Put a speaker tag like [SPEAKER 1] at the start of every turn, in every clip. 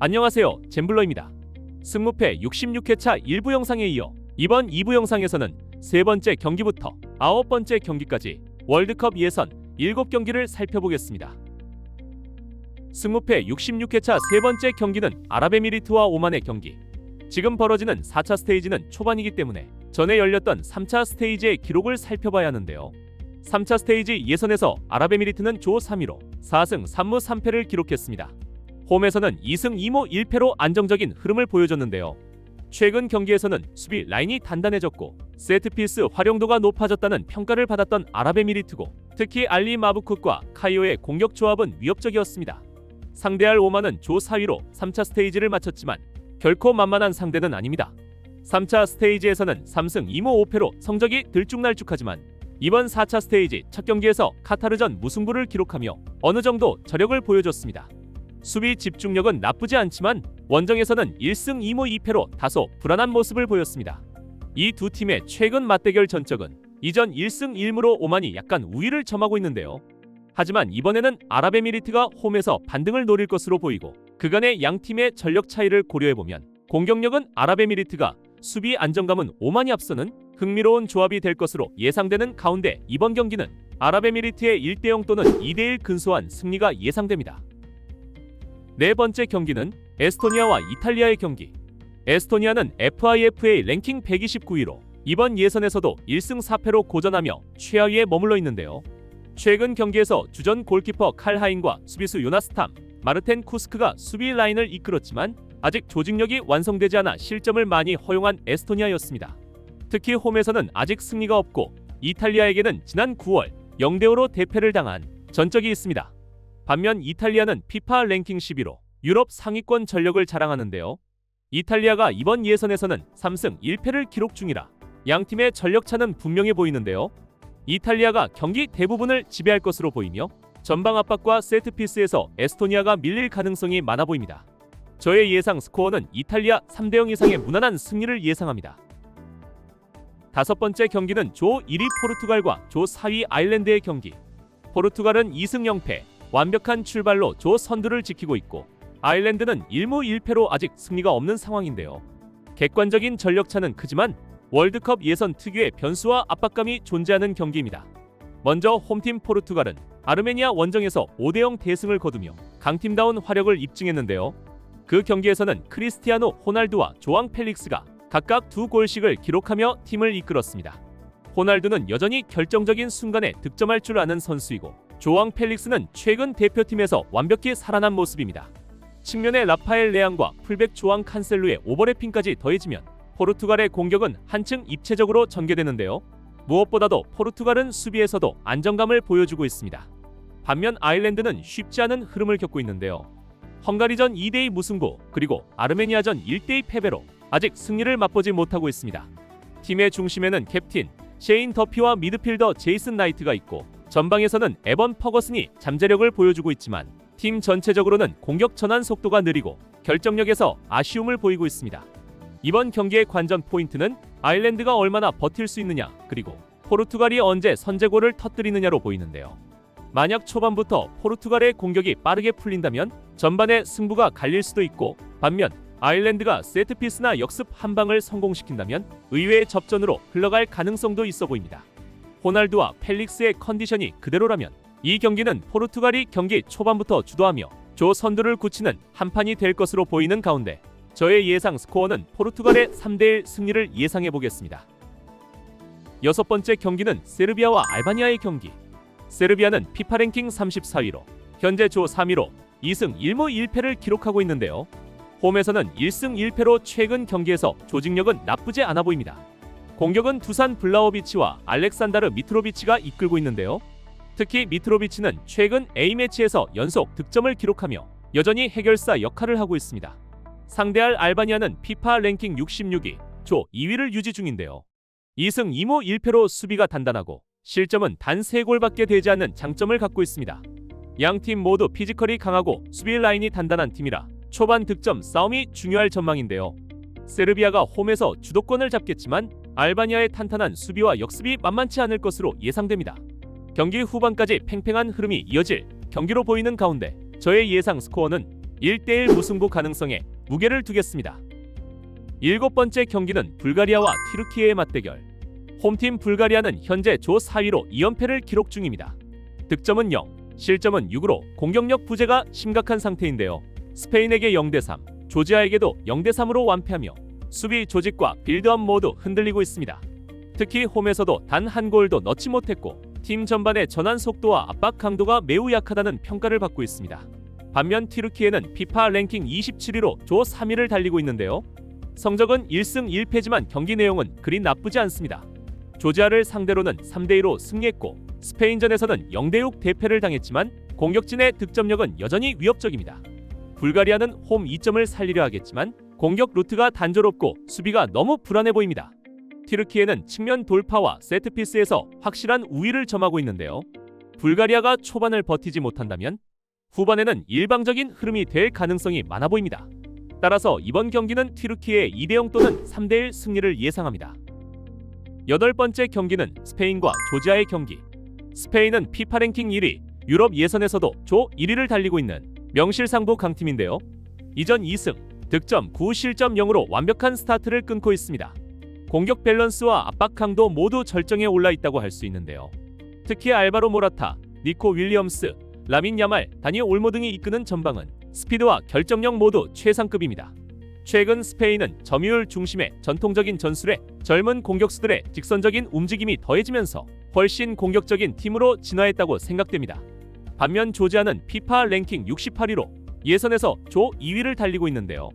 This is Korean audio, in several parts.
[SPEAKER 1] 안녕하세요, 잼블러입니다. 승무패 66회차 1부 영상에 이어 이번 2부 영상에서는 세 번째 경기부터 9번째 경기까지 월드컵 예선 7경기를 살펴보겠습니다. 승무패 66회차 세 번째 경기는 아랍에미리트와 오만의 경기. 지금 벌어지는 4차 스테이지는 초반이기 때문에 전에 열렸던 3차 스테이지의 기록을 살펴봐야 하는데요. 3차 스테이지 예선에서 아랍에미리트는 조 3위로 4승 3무 3패를 기록했습니다. 홈에서는 2승 2무 1패로 안정적인 흐름을 보여줬는데요. 최근 경기에서는 수비 라인이 단단해졌고 세트피스 활용도가 높아졌다는 평가를 받았던 아랍에미리트고, 특히 알리 마부쿠과 카이오의 공격 조합은 위협적이었습니다. 상대할 오만은 조 4위로 3차 스테이지를 마쳤지만 결코 만만한 상대는 아닙니다. 3차 스테이지에서는 3승 2무 5패로 성적이 들쭉날쭉하지만 이번 4차 스테이지 첫 경기에서 카타르전 무승부를 기록하며 어느 정도 저력을 보여줬습니다. 수비 집중력은 나쁘지 않지만 원정에서는 1승 2무 2패로 다소 불안한 모습을 보였습니다. 이 두 팀의 최근 맞대결 전적은 이전 1승 1무로 오만이 약간 우위를 점하고 있는데요. 하지만 이번에는 아랍에미리트가 홈에서 반등을 노릴 것으로 보이고, 그간의 양 팀의 전력 차이를 고려해보면 공격력은 아랍에미리트가, 수비 안정감은 오만이 앞서는 흥미로운 조합이 될 것으로 예상되는 가운데 이번 경기는 아랍에미리트의 1대0 또는 2대1 근소한 승리가 예상됩니다. 네 번째 경기는 에스토니아와 이탈리아의 경기. 에스토니아는 FIFA 랭킹 129위로 이번 예선에서도 1승 4패로 고전하며 최하위에 머물러 있는데요. 최근 경기에서 주전 골키퍼 칼하인과 수비수 요나스탐, 마르텐 쿠스크가 수비 라인을 이끌었지만 아직 조직력이 완성되지 않아 실점을 많이 허용한 에스토니아였습니다. 특히 홈에서는 아직 승리가 없고 이탈리아에게는 지난 9월 0대5로 대패를 당한 전적이 있습니다. 반면 이탈리아는 FIFA 랭킹 10위로 유럽 상위권 전력을 자랑하는데요. 이탈리아가 이번 예선에서는 3승 1패를 기록 중이라 양 팀의 전력차는 분명해 보이는데요. 이탈리아가 경기 대부분을 지배할 것으로 보이며 전방 압박과 세트피스에서 에스토니아가 밀릴 가능성이 많아 보입니다. 저의 예상 스코어는 이탈리아 3대0 이상의 무난한 승리를 예상합니다. 다섯 번째 경기는 조 1위 포르투갈과 조 4위 아일랜드의 경기. 포르투갈은 2승 0패, 완벽한 출발로 조 선두를 지키고 있고, 아일랜드는 1무 1패로 아직 승리가 없는 상황인데요. 객관적인 전력차는 크지만 월드컵 예선 특유의 변수와 압박감이 존재하는 경기입니다. 먼저 홈팀 포르투갈은 아르메니아 원정에서 5대0 대승을 거두며 강팀다운 화력을 입증했는데요. 그 경기에서는 크리스티아노 호날두와 조앙 펠릭스가 각각 2골씩을 기록하며 팀을 이끌었습니다. 호날두는 여전히 결정적인 순간에 득점할 줄 아는 선수이고, 조앙 펠릭스는 최근 대표팀에서 완벽히 살아난 모습입니다. 측면의 라파엘 레앙과 풀백 조앙 칸셀루의 오버래핑까지 더해지면 포르투갈의 공격은 한층 입체적으로 전개되는데요. 무엇보다도 포르투갈은 수비에서도 안정감을 보여주고 있습니다. 반면 아일랜드는 쉽지 않은 흐름을 겪고 있는데요. 헝가리전 2대2 무승부, 그리고 아르메니아전 1대2 패배로 아직 승리를 맛보지 못하고 있습니다. 팀의 중심에는 캡틴 셰인 더피와 미드필더 제이슨 나이트가 있고, 전방에서는 에번 퍼거슨이 잠재력을 보여주고 있지만 팀 전체적으로는 공격 전환 속도가 느리고 결정력에서 아쉬움을 보이고 있습니다. 이번 경기의 관전 포인트는 아일랜드가 얼마나 버틸 수 있느냐, 그리고 포르투갈이 언제 선제골을 터뜨리느냐로 보이는데요. 만약 초반부터 포르투갈의 공격이 빠르게 풀린다면 전반에 승부가 갈릴 수도 있고, 반면 아일랜드가 세트피스나 역습 한 방을 성공시킨다면 의외의 접전으로 흘러갈 가능성도 있어 보입니다. 호날두와 펠릭스의 컨디션이 그대로라면 이 경기는 포르투갈이 경기 초반부터 주도하며 조 선두를 굳히는 한판이 될 것으로 보이는 가운데 저의 예상 스코어는 포르투갈의 3대1 승리를 예상해 보겠습니다. 여섯 번째 경기는 세르비아와 알바니아의 경기. 세르비아는 FIFA 랭킹 34위로 현재 조 3위로 2승 1무 1패를 기록하고 있는데요. 홈에서는 1승 1패로 최근 경기에서 조직력은 나쁘지 않아 보입니다. 공격은 두산 블라호비치와 알렉산다르 미트로비치가 이끌고 있는데요. 특히 미트로비치는 최근 A매치에서 연속 득점을 기록하며 여전히 해결사 역할을 하고 있습니다. 상대할 알바니아는 FIFA 랭킹 66위, 조 2위를 유지 중인데요. 2승 2무 1패로 수비가 단단하고 실점은 단 3골밖에 되지 않는 장점을 갖고 있습니다. 양팀 모두 피지컬이 강하고 수비 라인이 단단한 팀이라 초반 득점 싸움이 중요할 전망인데요. 세르비아가 홈에서 주도권을 잡겠지만 알바니아의 탄탄한 수비와 역습이 만만치 않을 것으로 예상됩니다. 경기 후반까지 팽팽한 흐름이 이어질 경기로 보이는 가운데 저의 예상 스코어는 1대1 무승부 가능성에 무게를 두겠습니다. 7번째 경기는 불가리아와 튀르키예의 맞대결. 홈팀 불가리아는 현재 조 4위로 2연패를 기록 중입니다. 득점은 0, 실점은 6으로 공격력 부재가 심각한 상태인데요. 스페인에게 0대3, 조지아에게도 0대3으로 완패하며 수비 조직과 빌드업 모두 흔들리고 있습니다. 특히 홈에서도 단 한 골도 넣지 못했고 팀 전반의 전환 속도와 압박 강도가 매우 약하다는 평가를 받고 있습니다. 반면 튀르키예는 피파 랭킹 27위로 조 3위를 달리고 있는데요. 성적은 1승 1패지만 경기 내용은 그리 나쁘지 않습니다. 조지아를 상대로는 3대2로 승리했고 스페인전에서는 0대6 대패를 당했지만 공격진의 득점력은 여전히 위협적입니다. 불가리아는 홈 2점을 살리려 하겠지만 공격 루트가 단조롭고 수비가 너무 불안해 보입니다. 튀르키예는 측면 돌파와 세트피스에서 확실한 우위를 점하고 있는데요. 불가리아가 초반을 버티지 못한다면 후반에는 일방적인 흐름이 될 가능성이 많아 보입니다. 따라서 이번 경기는 튀르키예의 2대0 또는 3대1 승리를 예상합니다. 8번째 경기는 스페인과 조지아의 경기. 스페인은 피파 랭킹 1위, 유럽 예선에서도 조 1위를 달리고 있는 명실상부 강팀인데요. 이전 2승, 득점 9, 실점 0으로 완벽한 스타트를 끊고 있습니다. 공격 밸런스와 압박 강도 모두 절정에 올라 있다고 할 수 있는데요. 특히 알바로 모라타, 니코 윌리엄스, 라민 야말, 다니 올모 등이 이끄는 전방은 스피드와 결정력 모두 최상급입니다. 최근 스페인은 점유율 중심의 전통적인 전술에 젊은 공격수들의 직선적인 움직임이 더해지면서 훨씬 공격적인 팀으로 진화했다고 생각됩니다. 반면 조지아는 피파 랭킹 68위로 예선에서 조 2위를 달리고 있는데요.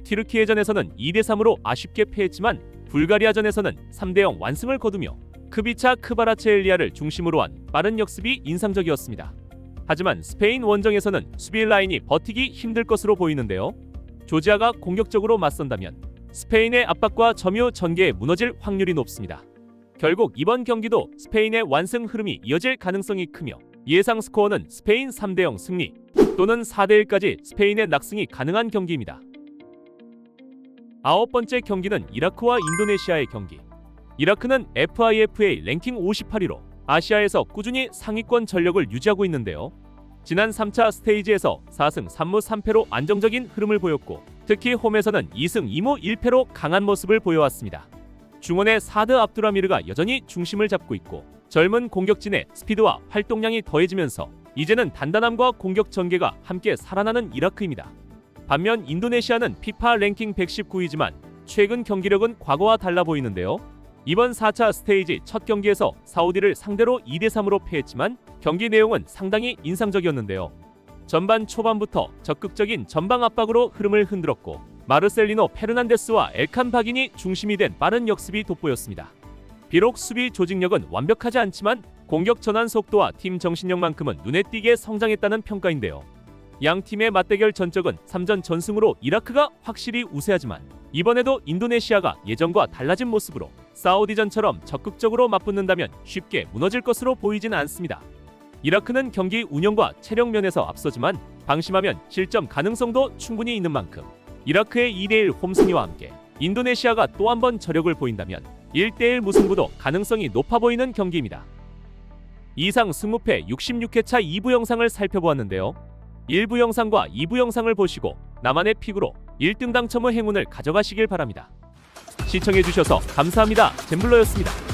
[SPEAKER 1] 튀르키예전에서는 2대3으로 아쉽게 패했지만 불가리아전에서는 3대0 완승을 거두며 크비차 크바라체엘리아를 중심으로 한 빠른 역습이 인상적이었습니다. 하지만 스페인 원정에서는 수비 라인이 버티기 힘들 것으로 보이는데요. 조지아가 공격적으로 맞선다면 스페인의 압박과 점유 전개에 무너질 확률이 높습니다. 결국 이번 경기도 스페인의 완승 흐름이 이어질 가능성이 크며 예상 스코어는 스페인 3대0 승리 또는 4대1까지 스페인의 낙승이 가능한 경기입니다. 9번째 경기는 이라크와 인도네시아의 경기. 이라크는 FIFA 랭킹 58위로 아시아에서 꾸준히 상위권 전력을 유지하고 있는데요. 지난 3차 스테이지에서 4승 3무 3패로 안정적인 흐름을 보였고 특히 홈에서는 2승 2무 1패로 강한 모습을 보여왔습니다. 중원의 사드 압두라미르가 여전히 중심을 잡고 있고 젊은 공격진의 스피드와 활동량이 더해지면서 이제는 단단함과 공격 전개가 함께 살아나는 이라크입니다. 반면 인도네시아는 피파 랭킹 119위지만 최근 경기력은 과거와 달라 보이는데요. 이번 4차 스테이지 첫 경기에서 사우디를 상대로 2대3으로 패했지만 경기 내용은 상당히 인상적이었는데요. 전반 초반부터 적극적인 전방 압박으로 흐름을 흔들었고 마르셀리노 페르난데스와 엘칸 박인이 중심이 된 빠른 역습이 돋보였습니다. 비록 수비 조직력은 완벽하지 않지만 공격 전환 속도와 팀 정신력만큼은 눈에 띄게 성장했다는 평가인데요. 양 팀의 맞대결 전적은 3전 전승으로 이라크가 확실히 우세하지만 이번에도 인도네시아가 예전과 달라진 모습으로 사우디전처럼 적극적으로 맞붙는다면 쉽게 무너질 것으로 보이진 않습니다. 이라크는 경기 운영과 체력 면에서 앞서지만 방심하면 실점 가능성도 충분히 있는 만큼 이라크의 2대1 홈승리와 함께 인도네시아가 또 한 번 저력을 보인다면 1대1 무승부도 가능성이 높아 보이는 경기입니다. 이상 승무패 66회차 2부 영상을 살펴보았는데요. 1부 영상과 2부 영상을 보시고 나만의 픽으로 1등 당첨의 행운을 가져가시길 바랍니다. 시청해주셔서 감사합니다. 잼블러였습니다.